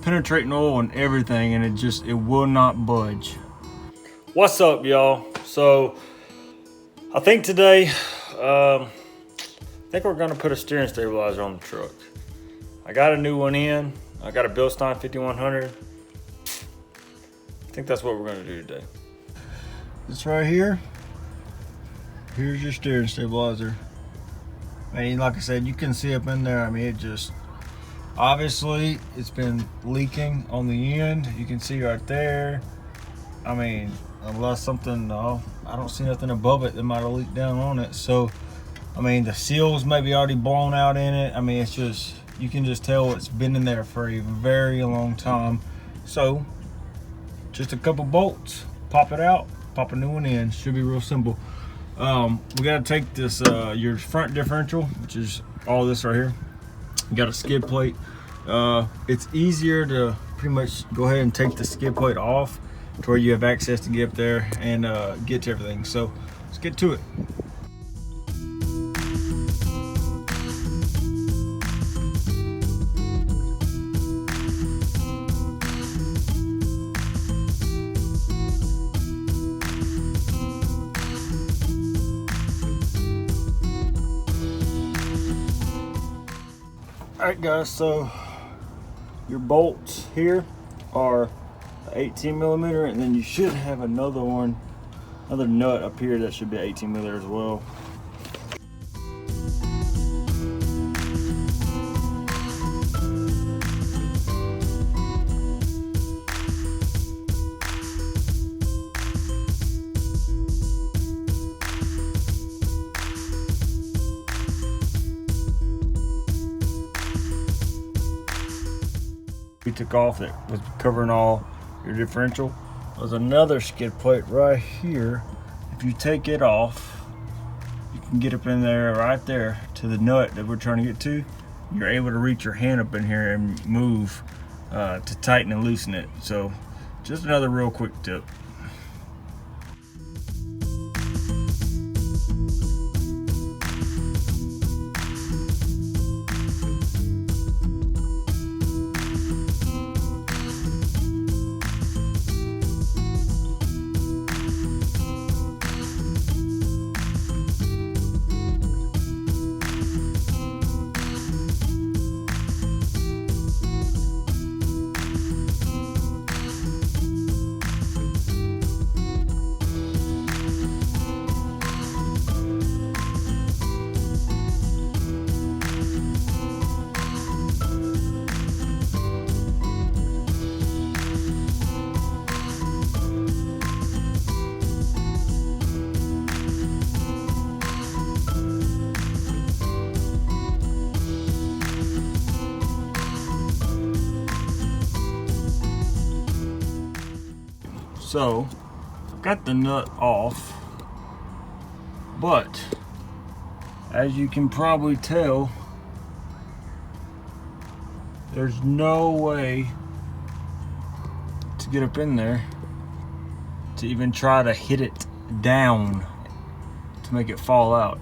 penetrating oil and everything, and it will not budge. What's up, y'all? So I think today I think we're gonna put a steering stabilizer on the truck. I got a new one in. I got a Bilstein 5100. I think that's what we're gonna do today. This right here, here's your steering stabilizer. I mean, like I said, you can see up in there. I mean, it just, obviously it's been leaking on the end. You can see right there. I mean, unless something, I don't see nothing above it that might have leaked down on it. So, I mean, the seals may be already blown out in it. I mean, it's just, you can just tell it's been in there for a very long time. So, just a couple bolts, pop it out, pop a new one in. Should be real simple. We gotta take this, your front differential, which is all this right here. You got a skid plate. It's easier to pretty much go ahead and take the skid plate off to where you have access to get up there and get to everything. So let's get to it. All right, guys, so your bolts here are 18 millimeter, and then you should have another one, another nut up here that should be 18 millimeter as well. We took off that was covering all your differential. There's another skid plate right here. If you take it off, you can get up in there right there to the nut that we're trying to get to. You're able to reach your hand up in here and move to tighten and loosen it. So just another real quick tip. So, I've got the nut off, but as you can probably tell, there's no way to get up in there to even try to hit it down to make it fall out.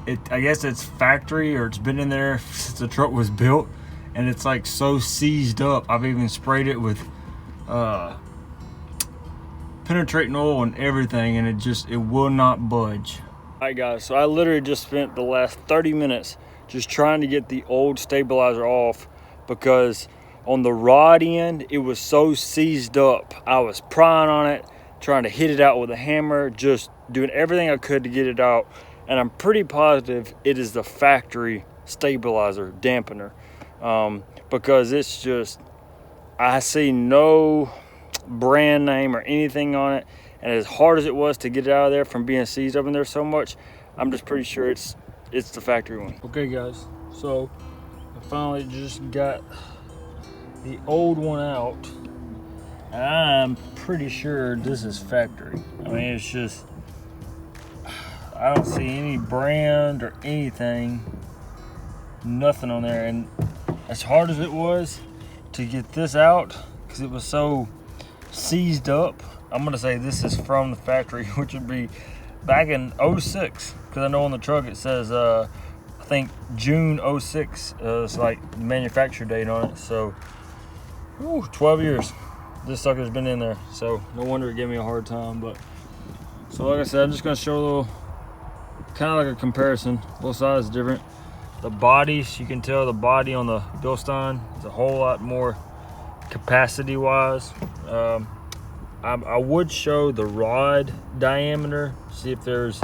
I guess it's factory, or it's been in there since the truck was built, and it's like so seized up. I've even sprayed it with penetrating oil and everything, and it will not budge. All right, guys, so I literally just spent the last 30 minutes just trying to get the old stabilizer off, because on the rod end it was so seized up. I was prying on it, trying to hit it out with a hammer, just doing everything I could to get it out, and I'm pretty positive it is the factory stabilizer dampener, because it's just, I see no brand name or anything on it, and as hard as it was to get it out of there from being seized up in there so much, I'm just pretty sure it's the factory one. Okay, guys, so I finally just got the old one out, and I'm pretty sure this is factory. I mean, it's just, I don't see any brand or anything, nothing on there. And as hard as it was to get this out, because it was so seized up, I'm gonna say this is from the factory, which would be back in 06, because I know on the truck it says I think June 06 is like the manufacturer date on it. So 12 years. This sucker's been in there, so no wonder it gave me a hard time. But so like I said, I'm just gonna show a little, kind of like a comparison. Both sides different. The bodies, you can tell the body on the Bilstein is a whole lot more capacity wise. I would show the rod diameter, see if it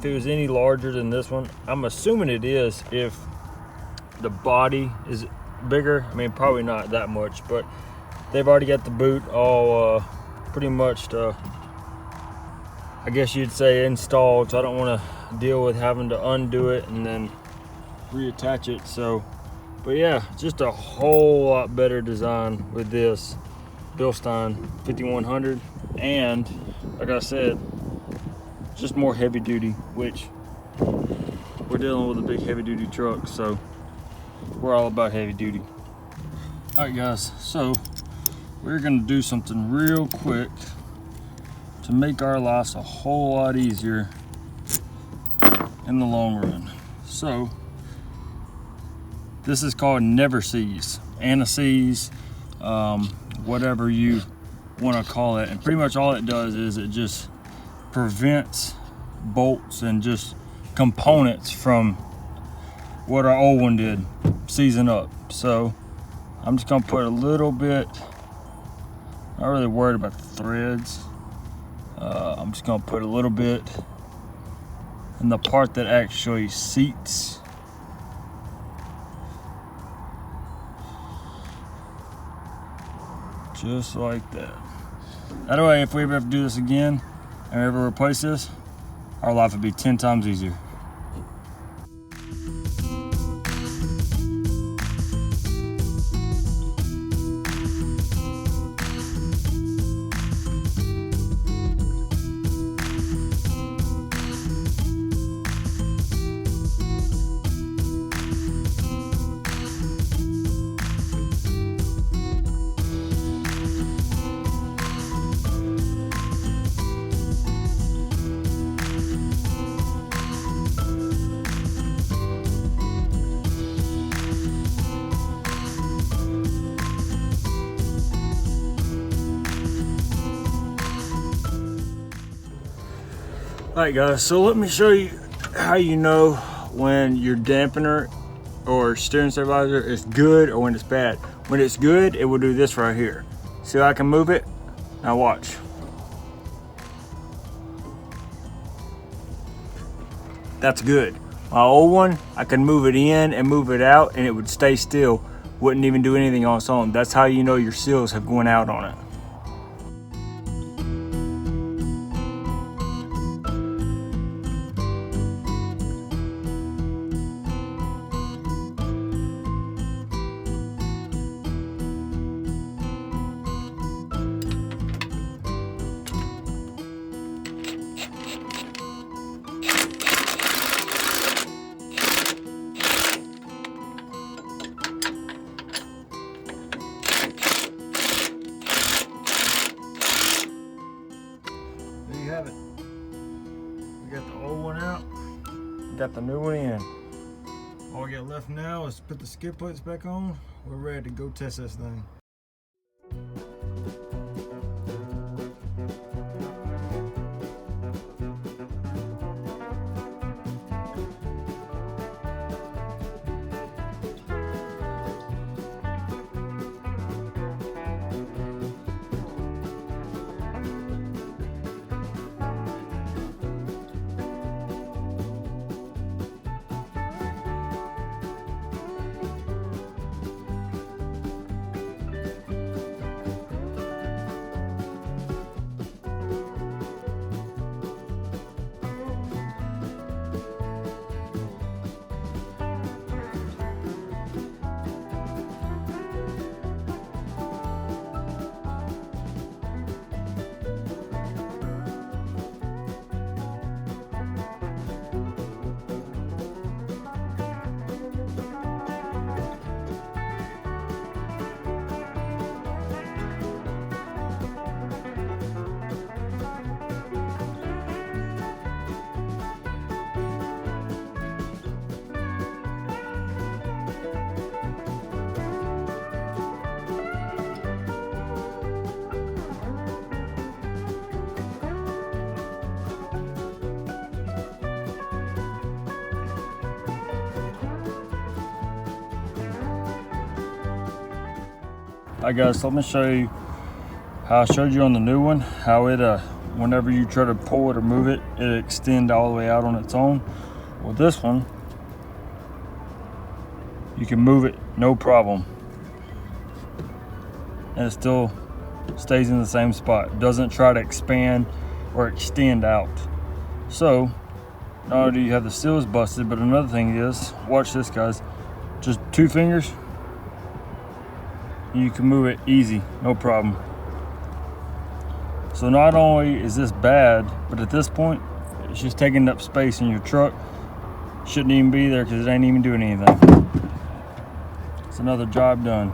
was any larger than this one. I'm assuming it is if the body is bigger. I mean, probably not that much, but they've already got the boot all pretty much I guess you'd say installed, so I don't want to deal with having to undo it and then reattach it. So, but yeah, just a whole lot better design with this Bilstein 5100, and like I said, just more heavy duty, which we're dealing with a big heavy duty truck, so we're all about heavy duty. All right guys, so we're gonna do something real quick to make our lives a whole lot easier in the long run. So this is called never seize, anti-seize, whatever you want to call it. And pretty much all it does is it just prevents bolts and just components from what our old one did, seizing up. So I'm just gonna put a little bit, not really worried about the threads. I'm just gonna put a little bit in the part that actually seats. Just like that. That way, if we ever have to do this again and ever replace this, our life would be 10 times easier. Alright guys, so let me show you how you know when your dampener or steering stabilizer is good or when it's bad. When it's good, it will do this right here. See how I can move it? Now watch. That's good. My old one, I could move it in and move it out and it would stay still. Wouldn't even do anything on its own. That's how you know your seals have gone out on it. There you have it. We got the old one out, we got the new one in. All we got left now is to put the skid plates back on. We're ready to go test this thing. I guess let me show you how I showed you on the new one, how it whenever you try to pull it or move it, it extends all the way out on its own. Well, this one, you can move it no problem, and it still stays in the same spot. It doesn't try to expand or extend out. So not only do you have the seals busted, but another thing is, watch this guys, just 2 fingers, you can move it easy, no problem. So not only is this bad, but at this point, it's just taking up space in your truck. Shouldn't even be there because it ain't even doing anything. It's another job done.